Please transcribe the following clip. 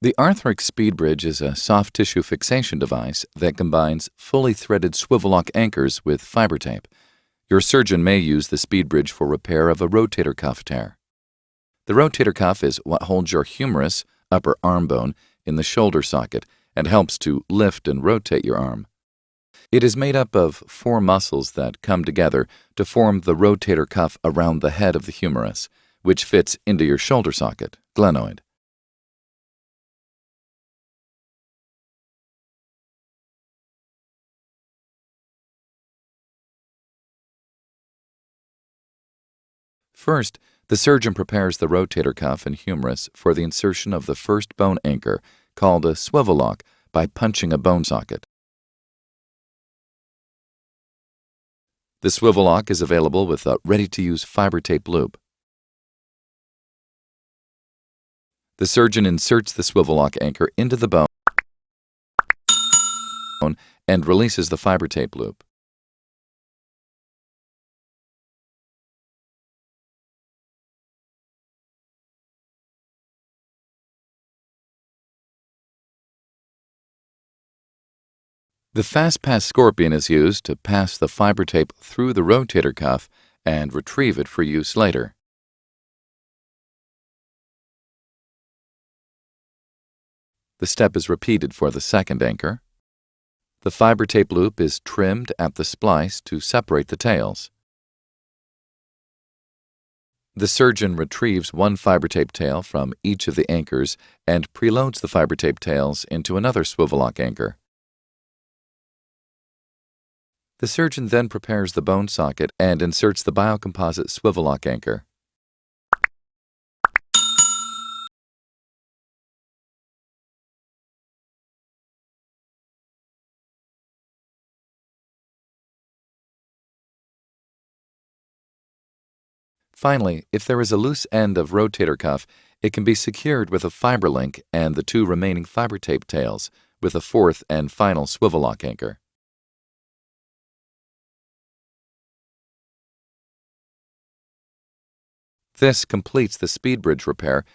The Arthric Speed Bridge is a soft tissue fixation device that combines fully threaded swivel lock anchors with fiber tape. Your surgeon may use the Speed Bridge for repair of a rotator cuff tear. The rotator cuff is what holds your humerus, upper arm bone, in the shoulder socket and helps to lift and rotate your arm. It is made up of 4 muscles that come together to form the rotator cuff around the head of the humerus, which fits into your shoulder socket, glenoid. First, the surgeon prepares the rotator cuff and humerus for the insertion of the first bone anchor, called a swivel lock, by punching a bone socket. The swivel lock is available with a ready-to-use fiber tape loop. The surgeon inserts the swivel lock anchor into the bone and releases the fiber tape loop. The fast-pass scorpion is used to pass the fiber tape through the rotator cuff and retrieve it for use later. The step is repeated for the second anchor. The fiber tape loop is trimmed at the splice to separate the tails. The surgeon retrieves one fiber tape tail from each of the anchors and preloads the fiber tape tails into another swivel lock anchor. The surgeon then prepares the bone socket and inserts the biocomposite swivel lock anchor. Finally, if there is a loose end of rotator cuff, it can be secured with a fiber link and the 2 remaining fiber tape tails, with a 4th and final swivel lock anchor. This completes the Speed Bridge repair